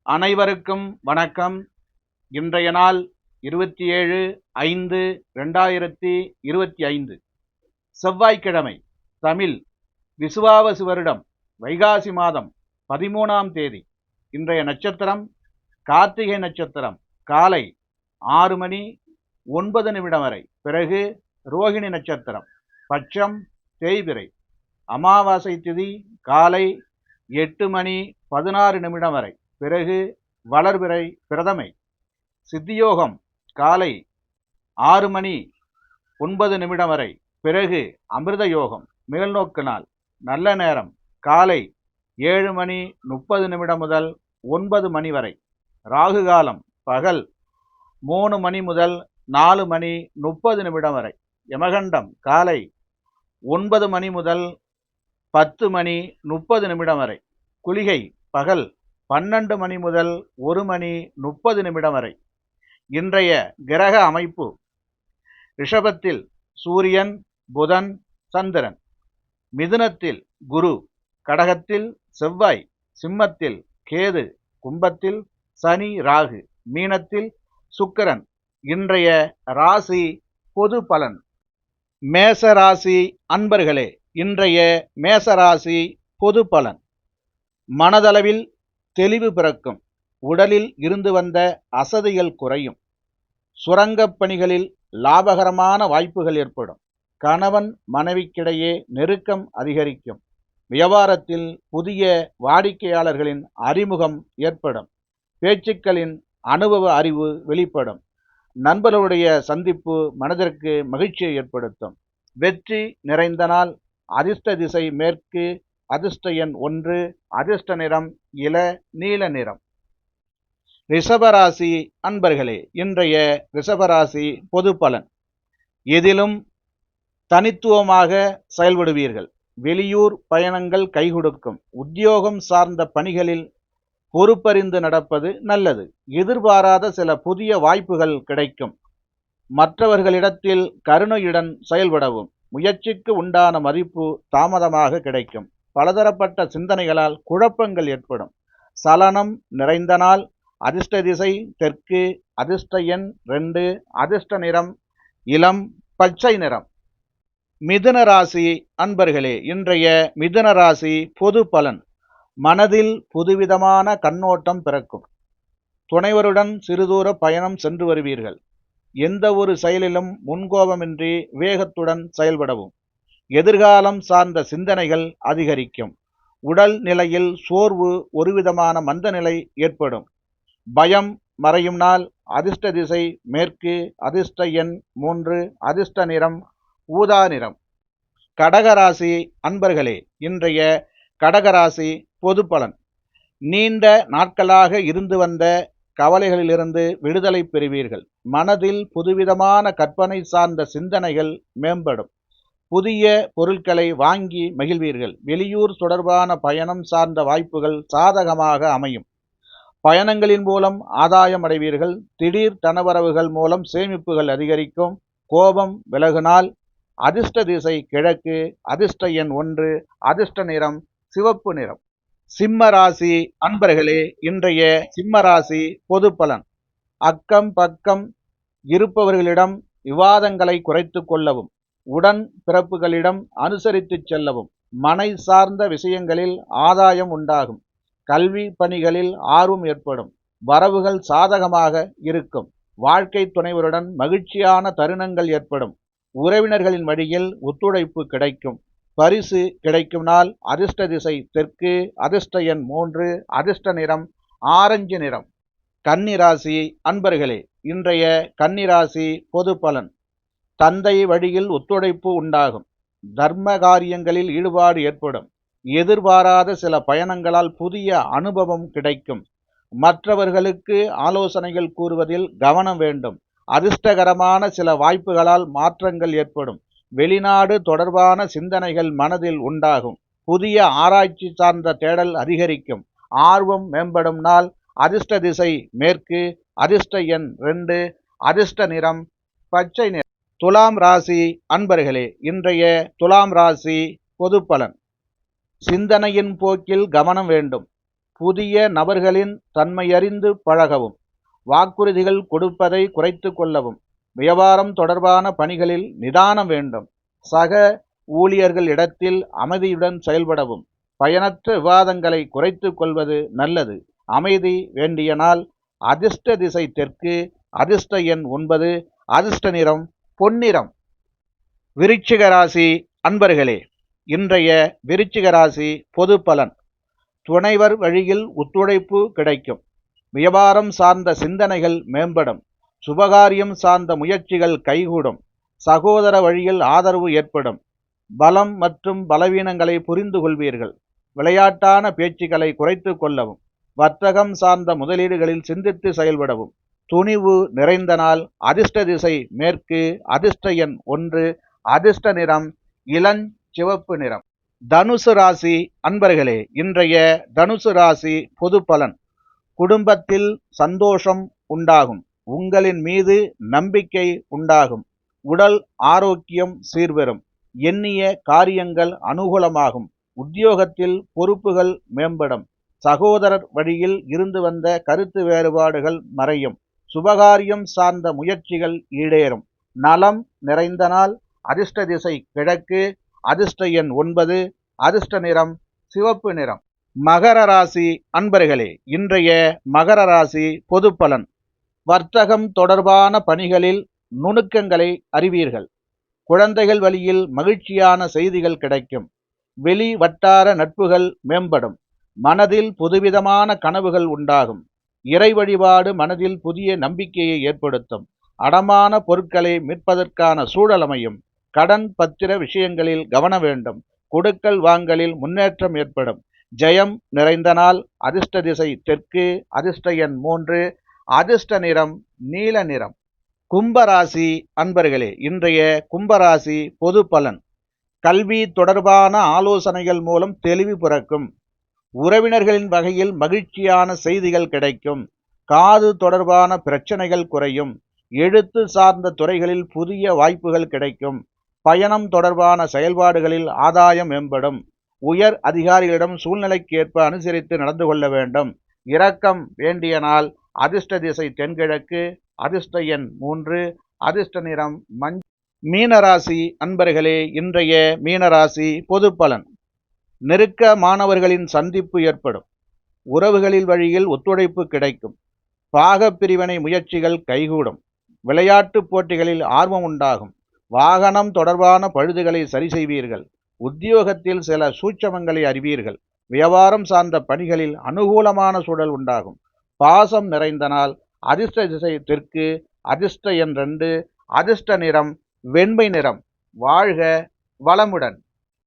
அனைவருக்கும் வணக்கம். இன்றைய நாள் 27/5/2025 செவ்வாய்க்கிழமை. தமிழ் விசுவாவசு வருடம் வைகாசி மாதம் 13ஆம் தேதி. இன்றைய நட்சத்திரம் கார்த்திகை நட்சத்திரம். காலை 6:09 வரை. பிறகு ரோகிணி நட்சத்திரம். பட்சம் தேய்பிறை. அமாவாசை திதி காலை 8:16 வரை. பிறகு வளர்பிறை பிரதமை. சித்தியோகம் காலை 6:09 வரை. பிறகு அமிர்த யோகம் மேல்நோக்கு நாள். நல்ல நேரம் காலை 7:30 முதல் 9 வரை. ராகு காலம் பகல் 3 முதல் 4:30 வரை. யமகண்டம் காலை 9 முதல் 10:30 வரை. குளிகை பகல் 12 முதல் 1:30 வரை. இன்றைய கிரக அமைப்பு: ரிஷபத்தில் சூரியன், புதன், சந்திரன். மிதுனத்தில் குரு, கடகத்தில் செவ்வாய், சிம்மத்தில் கேது, கும்பத்தில் சனி ராகு, மீனத்தில் சுக்கிரன். இன்றைய ராசி பொது பலன். மேசராசி அன்பர்களே, இன்றைய மேசராசி பொது பலன். மனதளவில் தெளிவு பிறக்கும். உடலில் இருந்து வந்த அசதிகள் குறையும். சுரங்கப் பணிகளில் லாபகரமான வாய்ப்புகள் ஏற்படும். கணவன் மனைவிக்கிடையே நெருக்கம் அதிகரிக்கும். வியாபாரத்தில் புதிய வாடிக்கையாளர்களின் அறிமுகம் ஏற்படும். பேச்சுக்களின் அனுபவ அறிவு வெளிப்படும். நண்பர்களுடைய சந்திப்பு மனதிற்கு மகிழ்ச்சியை ஏற்படுத்தும். வெற்றி நிறைந்த நாள். அதிர்ஷ்ட திசை மேற்கு. அதிர்ஷ்ட எண் 1. அதிர்ஷ்ட நிறம் இள நீல நிறம். ரிஷபராசி அன்பர்களே, இன்றைய ரிஷபராசி பொது பலன். எதிலும் தனித்துவமாக செயல்படுவீர்கள். வெளியூர் பயணங்கள் கைகொடுக்கும். உத்தியோகம் சார்ந்த பணிகளில் பொறுப்பறிந்து நடப்பது நல்லது. எதிர்பாராத சில புதிய வாய்ப்புகள் கிடைக்கும். மற்றவர்களிடத்தில் கருணையுடன் செயல்படவும். முயற்சிக்கு உண்டான மதிப்பு தாமதமாக கிடைக்கும். பலதரப்பட்ட சிந்தனைகளால் குழப்பங்கள் ஏற்படும். சலனம் நிறைந்த நாள். அதிர்ஷ்ட திசை தெற்கு. அதிர்ஷ்ட எண் 2. அதிர்ஷ்ட நிறம் இளம் பச்சை நிறம். மிதுன ராசி அன்பர்களே, இன்றைய மிதுன ராசி பொது பலன். மனதில் புதுவிதமான கண்ணோட்டம் பிறக்கும். துணைவருடன் சிறுதூர பயணம் சென்று வருவீர்கள். எந்த ஒரு செயலிலும் முன்கோபமின்றி வேகத்துடன் செயல்படவும். எதிர்காலம் சார்ந்த சிந்தனைகள் அதிகரிக்கும். உடல் நிலையில் சோர்வு, ஒருவிதமான மந்த நிலை ஏற்படும். பயம் மறையும் நாள். அதிர்ஷ்ட திசை மேற்கு. அதிர்ஷ்ட எண் 3. அதிர்ஷ்ட நிறம் ஊதா நிறம். கடகராசி அன்பர்களே, இன்றைய கடகராசி பொது பலன். நீண்ட நாட்களாக இருந்து வந்த கவலைகளிலிருந்து விடுதலை பெறுவீர்கள். மனதில் புதுவிதமான கற்பனை சார்ந்த சிந்தனைகள் மேம்படும். புதிய பொருட்களை வாங்கி மகிழ்வீர்கள். வெளியூர் தொடர்பான பயணம் சார்ந்த வாய்ப்புகள் சாதகமாக அமையும். பயணங்களின் மூலம் ஆதாயம் அடைவீர்கள். திடீர் தனவரவுகள் மூலம் சேமிப்புகள் அதிகரிக்கும். கோபம் விலகுனால். அதிர்ஷ்ட திசை கிழக்கு. அதிர்ஷ்ட எண் 1. அதிர்ஷ்ட நிறம் சிவப்பு நிறம். சிம்ம ராசி அன்பர்களே, இன்றைய சிம்ம ராசி பொது பலன். அக்கம் பக்கம் இருப்பவர்களிடம் விவாதங்களை குறைத்து கொள்ளவும். உடன் பிறப்புகளிடம் அனுசரித்து செல்லவும். மனை சார்ந்த விஷயங்களில் ஆதாயம் உண்டாகும். கல்வி பணிகளில் ஆர்வம் ஏற்படும். வரவுகள் சாதகமாக இருக்கும். வாழ்க்கை துணைவருடன் மகிழ்ச்சியான தருணங்கள் ஏற்படும். உறவினர்களின் வழியில் ஒத்துழைப்பு கிடைக்கும். பரிசு கிடைக்கும் நாள். அதிர்ஷ்ட திசை தெற்கு. அதிர்ஷ்ட எண் 3. அதிர்ஷ்ட நிறம் ஆரஞ்சு நிறம். கன்னிராசி அன்பர்களே, இன்றைய கன்னிராசி பொது பலன். தந்தை வழியில் ஒத்துழைப்பு உண்டாகும். தர்ம காரியங்களில் ஈடுபாடு ஏற்படும். எதிர்பாராத சில பயணங்களால் புதிய அனுபவம் கிடைக்கும். மற்றவர்களுக்கு ஆலோசனைகள் கூறுவதில் கவனம் வேண்டும். அதிர்ஷ்டகரமான சில வாய்ப்புகளால் மாற்றங்கள் ஏற்படும். வெளிநாடு தொடர்பான சிந்தனைகள் மனதில் உண்டாகும். புதிய ஆராய்ச்சி சார்ந்த தேடல் அதிகரிக்கும். ஆர்வம் மேம்படும் நாள். அதிர்ஷ்ட திசை மேற்கு. அதிர்ஷ்ட எண் 2. அதிர்ஷ்ட நிறம் பச்சை நிறம். துலாம் ராசி அன்பர்களே, இன்றைய துலாம் ராசி பொது பலன். சிந்தனையின் போக்கில் கவனம் வேண்டும். புதிய நபர்களின் தன்மையறிந்து பழகவும். வாக்குறுதிகள் கொடுப்பதை குறைத்து கொள்ளவும். வியாபாரம் தொடர்பான பணிகளில் நிதானம் வேண்டும். சக ஊழியர்கள் இடத்தில் அமைதியுடன் செயல்படவும். பயனற்ற விவாதங்களை குறைத்து கொள்வது நல்லது. அமைதி வேண்டிய நாள். அதிர்ஷ்ட திசை தெற்கு. அதிர்ஷ்ட எண் 9. அதிர்ஷ்ட நிறம் பொன்னிறம். விருச்சிக ராசி அன்பர்களே, இன்றைய விருச்சிக ராசி பொது பலன். துணைவர் வழியில் ஒத்துழைப்பு கிடைக்கும். வியாபாரம் சார்ந்த சிந்தனைகள் மேம்படும். சுபகாரியம் சார்ந்த முயற்சிகள் கைகூடும். சகோதர வழியில் ஆதரவு ஏற்படும். பலம் மற்றும் பலவீனங்களை புரிந்து கொள்வீர்கள். விளையாட்டான பேச்சுக்களை குறைத்து கொள்ளவும். வர்த்தகம் சார்ந்த முதலீடுகளில் சிந்தித்து செயல்படவும். துணிவு நிறைந்த நாள். அதிர்ஷ்ட திசை மேற்கு. அதிர்ஷ்ட எண் 1. அதிர்ஷ்ட நிறம் இளஞ்சிவப்பு நிறம். தனுசு ராசி அன்பர்களே, இன்றைய தனுசு ராசி பொது பலன். குடும்பத்தில் சந்தோஷம் உண்டாகும். உங்களின் மீது நம்பிக்கை உண்டாகும். உடல் ஆரோக்கியம் சீர்பெறும். எண்ணிய காரியங்கள் அனுகூலமாகும். உத்தியோகத்தில் பொறுப்புகள் மேம்படும். சகோதரர் வழியில் இருந்து வந்த கருத்து வேறுபாடுகள் மறையும். சுபகாரியம் சார்ந்த முயற்சிகள் ஈடேறும். நலம் நிறைந்த நாள். அதிர்ஷ்ட திசை கிழக்கு. அதிர்ஷ்ட எண் 9. அதிர்ஷ்ட நிறம் சிவப்பு நிறம். மகர ராசி அன்பர்களே, இன்றைய மகர ராசி பொது பலன். வர்த்தகம் தொடர்பான பணிகளில் நுணுக்கங்களை அறிவீர்கள். குழந்தைகள் வழியில் மகிழ்ச்சியான செய்திகள் கிடைக்கும். வெளி வட்டார நட்புகள் மேம்படும். மனதில் புதுவிதமான கனவுகள் உண்டாகும். இறை வழிபாடு மனதில் புதிய நம்பிக்கையை ஏற்படுத்தும். அடமான பொருட்களை மீட்பதற்கான சூழல் அமையும். கடன் பத்திர விஷயங்களில் கவனம் வேண்டும். கொடுக்கல் வாங்கலில் முன்னேற்றம் ஏற்படும். ஜெயம் நிறைந்த நாள். அதிர்ஷ்ட திசை தெற்கு. அதிர்ஷ்ட எண் 3. அதிர்ஷ்ட நிறம் நீல நிறம். கும்பராசி அன்பர்களே, இன்றைய கும்பராசி பொது பலன். கல்வி தொடர்பான ஆலோசனைகள் மூலம் தெளிவு பிறக்கும். உறவினர்களின் வகையில் மகிழ்ச்சியான செய்திகள் கிடைக்கும். காது தொடர்பான பிரச்சனைகள் குறையும். எழுத்து சார்ந்த துறைகளில் புதிய வாய்ப்புகள் கிடைக்கும். பயணம் தொடர்பான செயல்பாடுகளில் ஆதாயம் மேம்படும். உயர் அதிகாரிகளிடம் சூழ்நிலைக்கு ஏற்ப அனுசரித்து நடந்து கொள்ள வேண்டும். இரக்கம் வேண்டிய நாள். அதிர்ஷ்ட திசை தென்கிழக்கு. அதிர்ஷ்ட எண் 3. அதிர்ஷ்ட நிறம் மஞ்சள். மீனராசி அன்பர்களே, இன்றைய மீனராசி பொது பலன். நெருக்க மாணவர்களின் சந்திப்பு ஏற்படும். உறவுகளில் வழியில் ஒத்துழைப்பு கிடைக்கும். பாக பிரிவினை முயற்சிகள் கைகூடும். விளையாட்டு போட்டிகளில் ஆர்வம் உண்டாகும். வாகனம் தொடர்பான பழுதுகளை சரி செய்வீர்கள். உத்தியோகத்தில் சில சூட்சமங்களை அறிவீர்கள். வியாபாரம் சார்ந்த பணிகளில் அனுகூலமான சூழல் உண்டாகும். பாசம் நிறைந்த நாள். அதிர்ஷ்ட திசை தெற்கு. அதிர்ஷ்ட எண் 2. அதிர்ஷ்ட நிறம் வெண்மை நிறம். வாழ்க வளமுடன்.